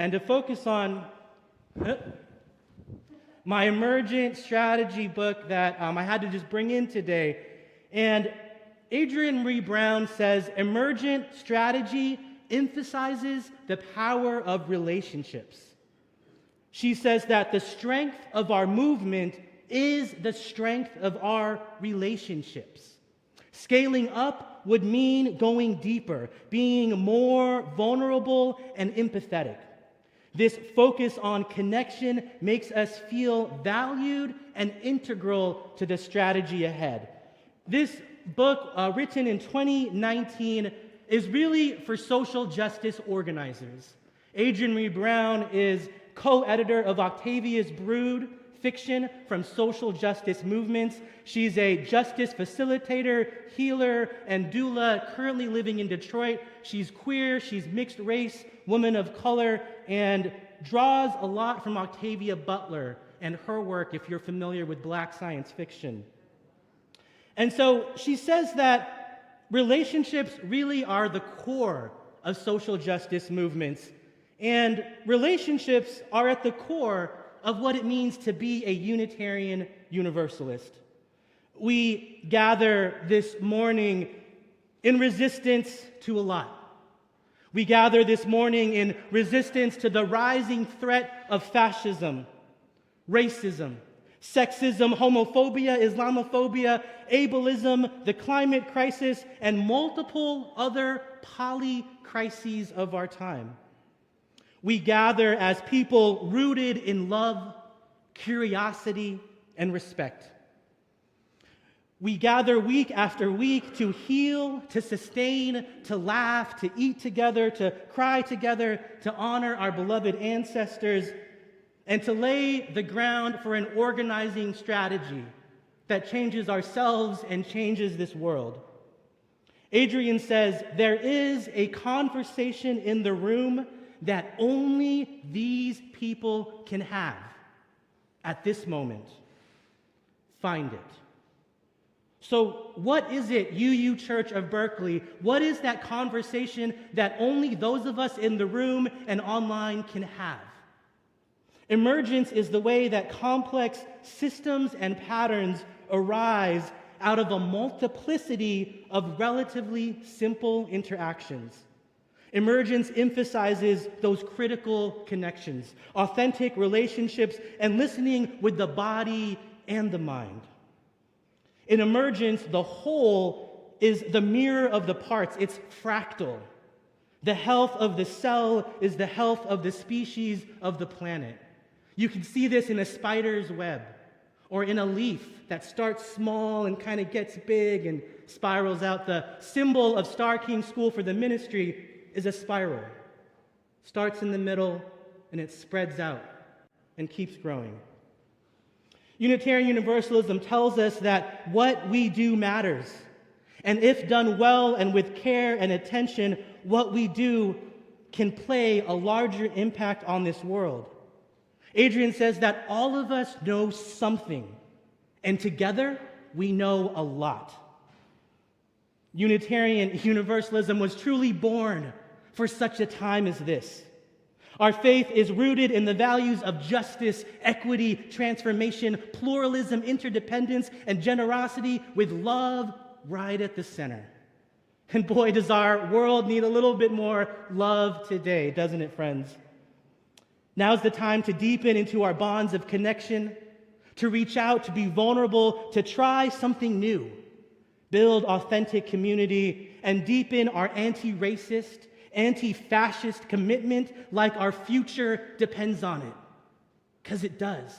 and to focus on my Emergent strategy book that I had to just bring in today. And Adrienne Maree Brown says, Emergent strategy emphasizes the power of relationships. She says that the strength of our movement is the strength of our relationships. Scaling up would mean going deeper, being more vulnerable and empathetic. This focus on connection makes us feel valued and integral to the strategy ahead. This book, written in 2019, is really for social justice organizers. Adrienne Maree Brown is co-editor of Octavia's Brood fiction from social justice movements. She's a justice facilitator, healer, and doula currently living in Detroit. She's queer, she's mixed race, woman of color, and draws a lot from Octavia Butler and her work, if you're familiar with Black science fiction. And so she says that relationships really are the core of social justice movements, and relationships are at the core of what it means to be a Unitarian Universalist. We gather this morning in resistance to a lot. We gather this morning in resistance to the rising threat of fascism, racism, sexism, homophobia, Islamophobia, ableism, the climate crisis, and multiple other polycrises of our time. We gather as people rooted in love, curiosity, and respect. We gather week after week to heal, to sustain, to laugh, to eat together, to cry together, to honor our beloved ancestors, and to lay the ground for an organizing strategy that changes ourselves and changes this world. Adrienne says, there is a conversation in the room that only these people can have at this moment. Find it. So what is it, UU Church of Berkeley? What is that conversation that only those of us in the room and online can have? Emergence is the way that complex systems and patterns arise out of a multiplicity of relatively simple interactions. Emergence emphasizes those critical connections, authentic relationships, and listening with the body and the mind. In Emergence, the whole is the mirror of the parts. It's fractal. The health of the cell is the health of the species of the planet. You can see this in a spider's web, or in a leaf that starts small and kind of gets big and spirals out. The symbol of Star King School for the Ministry is a spiral. Starts in the middle and it spreads out and keeps growing. Unitarian Universalism tells us that what we do matters. And if done well and with care and attention, what we do can play a larger impact on this world. Adrienne says that all of us know something, and together we know a lot. Unitarian Universalism was truly born for such a time as this. Our faith is rooted in the values of justice, equity, transformation, pluralism, interdependence, and generosity, with love right at the center. And boy, does our world need a little bit more love today, doesn't it, friends? Now's the time to deepen into our bonds of connection, to reach out, to be vulnerable, to try something new, build authentic community, and deepen our anti-racist, anti-fascist commitment like our future depends on it, because it does.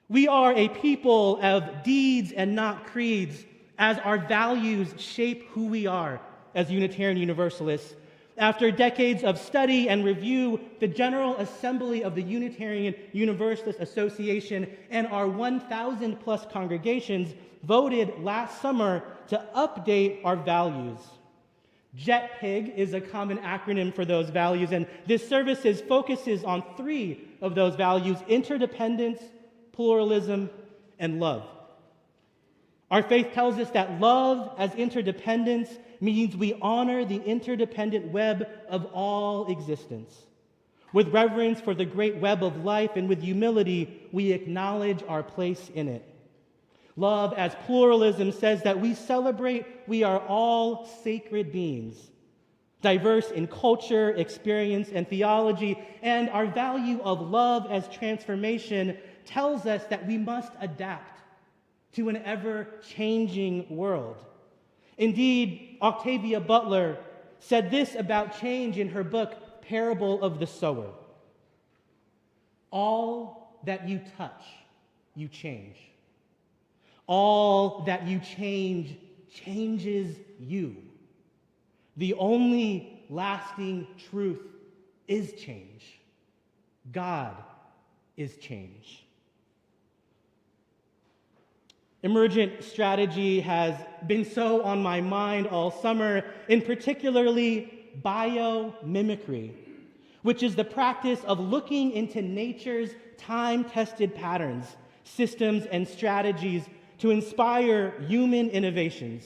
We are a people of deeds and not creeds, as our values shape who we are as Unitarian Universalists. After decades of study and review, the General Assembly of the Unitarian Universalist Association and our 1,000 plus congregations voted last summer to update our values. JETPIG is a common acronym for those values, and this service focuses on 3 of those values: interdependence, pluralism, and love. Our faith tells us that love as interdependence means we honor the interdependent web of all existence. With reverence for the great web of life and with humility, we acknowledge our place in it. Love as pluralism says that we celebrate we are all sacred beings, diverse in culture, experience, and theology, and our value of love as transformation tells us that we must adapt to an ever-changing world. Indeed, Octavia Butler said this about change in her book, Parable of the Sower. All that you touch, you change. All that you change changes you. The only lasting truth is change. God is change. Emergent strategy has been so on my mind all summer, in particularly biomimicry, which is the practice of looking into nature's time-tested patterns, systems, and strategies to inspire human innovations.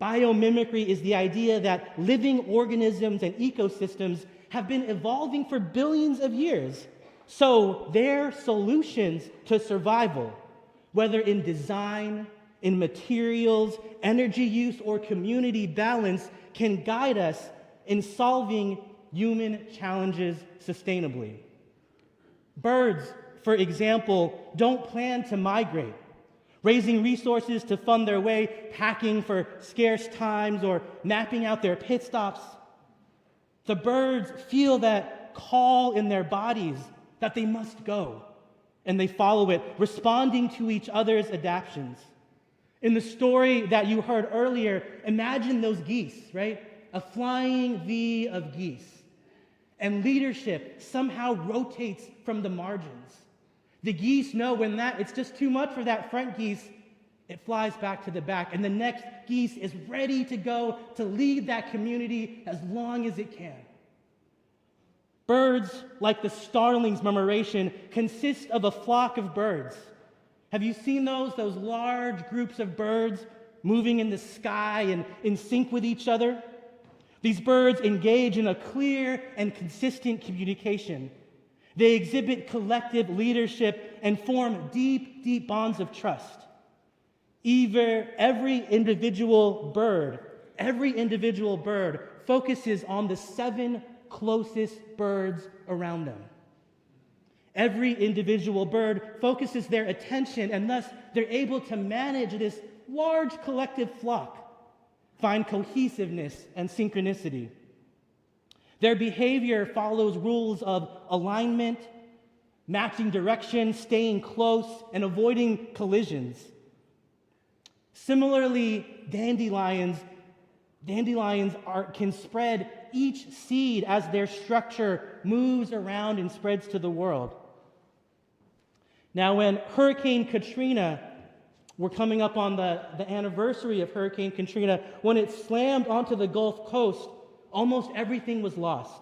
Biomimicry is the idea that living organisms and ecosystems have been evolving for billions of years, so their solutions to survival, whether in design, in materials, energy use, or community balance, can guide us in solving human challenges sustainably. Birds, for example, don't plan to migrate, raising resources to fund their way, packing for scarce times, or mapping out their pit stops. The birds feel that call in their bodies that they must go, and they follow it, responding to each other's adaptations. In the story that you heard earlier, imagine those geese, right? A flying V of geese. And leadership somehow rotates from the margins. The geese know when it's just too much for that front geese, it flies back to the back, and the next geese is ready to go to lead that community as long as it can. Birds, like the starling's murmuration, consist of a flock of birds. Have you seen those large groups of birds moving in the sky and in sync with each other? These birds engage in a clear and consistent communication. They exhibit collective leadership and form deep, deep bonds of trust. Every individual bird focuses on the 7 closest birds around them. Every individual bird focuses their attention, and thus they're able to manage this large collective flock, find cohesiveness and synchronicity. Their behavior follows rules of alignment, matching direction, staying close, and avoiding collisions. Similarly, dandelions can spread each seed as their structure moves around and spreads to the world. Now, when Hurricane Katrina, we're coming up on the anniversary of Hurricane Katrina, when it slammed onto the Gulf Coast, almost everything was lost.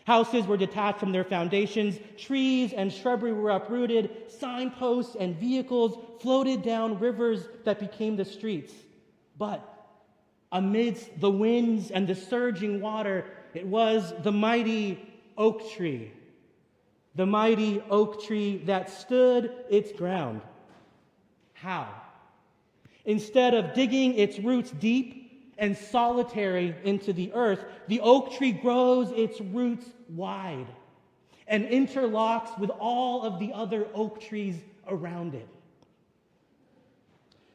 Houses were detached from their foundations, trees and shrubbery were uprooted, signposts and vehicles floated down rivers that became the streets. But amidst the winds and the surging water, it was the mighty oak tree that stood its ground. How? Instead of digging its roots deep and solitary into the earth, the oak tree grows its roots wide and interlocks with all of the other oak trees around it.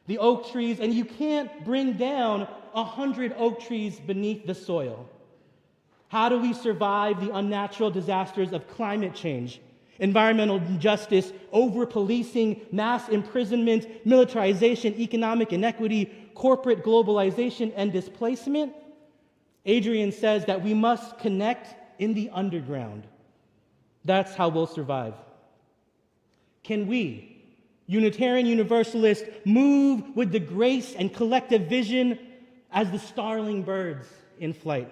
The oak trees, and you can't bring down 100 oak trees beneath the soil. How do we survive the unnatural disasters of climate change, environmental injustice, over-policing, mass imprisonment, militarization, economic inequity, corporate globalization, and displacement? Adrienne says that we must connect in the underground. That's how we'll survive. Can we, Unitarian Universalists, move with the grace and collective vision as the starling birds in flight?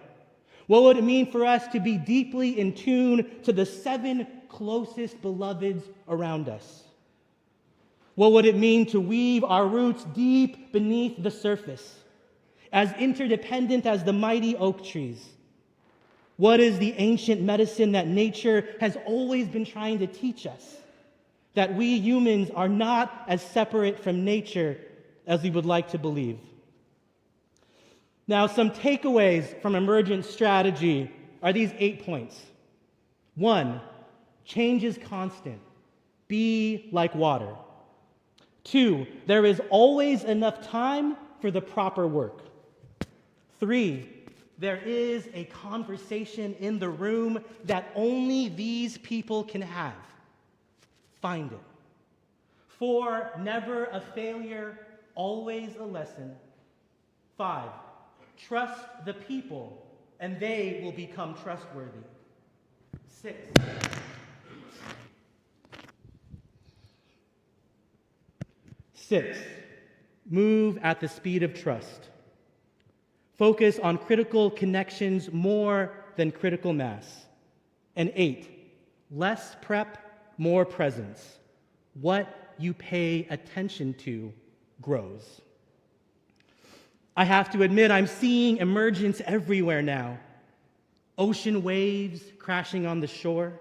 What would it mean for us to be deeply in tune to the 7 closest beloveds around us? What would it mean to weave our roots deep beneath the surface as interdependent as the mighty oak trees? What is the ancient medicine that nature has always been trying to teach us? That we humans are not as separate from nature as we would like to believe. Now, some takeaways from emergent strategy are these 8 points. 1, change is constant. Be like water. 2, there is always enough time for the proper work. 3, there is a conversation in the room that only these people can have. Find it. 4, never a failure, always a lesson. 5, trust the people, and they will become trustworthy. 6, move at the speed of trust. Focus on critical connections more than critical mass. And 8, less prep, more presence. What you pay attention to grows. I have to admit, I'm seeing emergence everywhere now. Ocean waves crashing on the shore,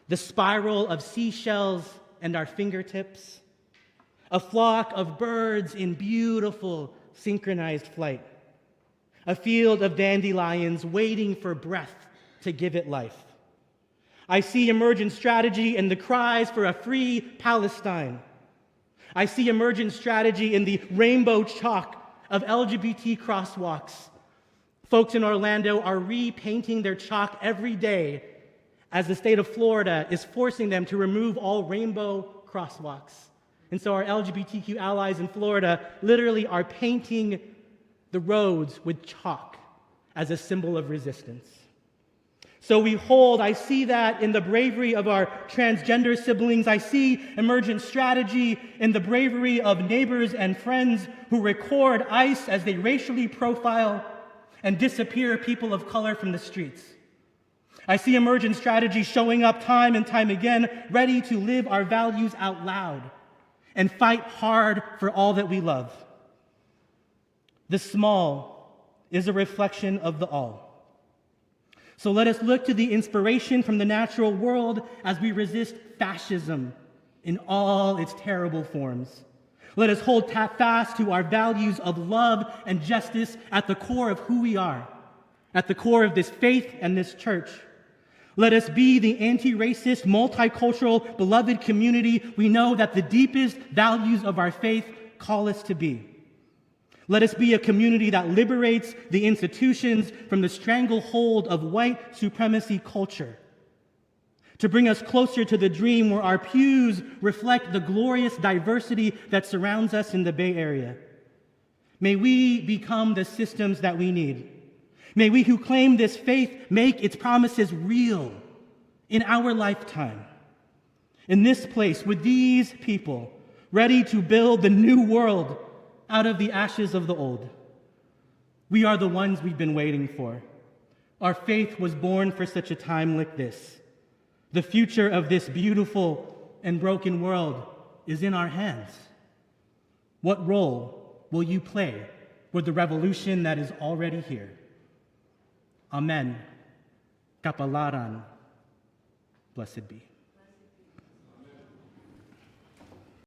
the spiral of seashells and our fingertips, a flock of birds in beautiful synchronized flight, a field of dandelions waiting for breath to give it life. I see emergent strategy in the cries for a free Palestine. I see emergent strategy in the rainbow chalk of LGBT crosswalks. Folks in Orlando are repainting their chalk every day as the state of Florida is forcing them to remove all rainbow crosswalks. And so our LGBTQ allies in Florida literally are painting the roads with chalk as a symbol of resistance. So I see that in the bravery of our transgender siblings. I see emergent strategy in the bravery of neighbors and friends who record ICE as they racially profile and disappear people of color from the streets. I see emergent strategy showing up time and time again, ready to live our values out loud and fight hard for all that we love. The small is a reflection of the all. So let us look to the inspiration from the natural world as we resist fascism in all its terrible forms. Let us hold fast to our values of love and justice at the core of who we are, at the core of this faith and this church. Let us be the anti-racist, multicultural, beloved community we know that the deepest values of our faith call us to be. Let us be a community that liberates the institutions from the stranglehold of white supremacy culture, to bring us closer to the dream where our pews reflect the glorious diversity that surrounds us in the Bay Area. May we become the systems that we need. May we who claim this faith make its promises real in our lifetime. In this place, with these people, ready to build the new world out of the ashes of the old. We are the ones we've been waiting for. Our faith was born for such a time like this. The future of this beautiful and broken world is in our hands. What role will you play with the revolution that is already here? Amen. Kapalaran. Blessed be.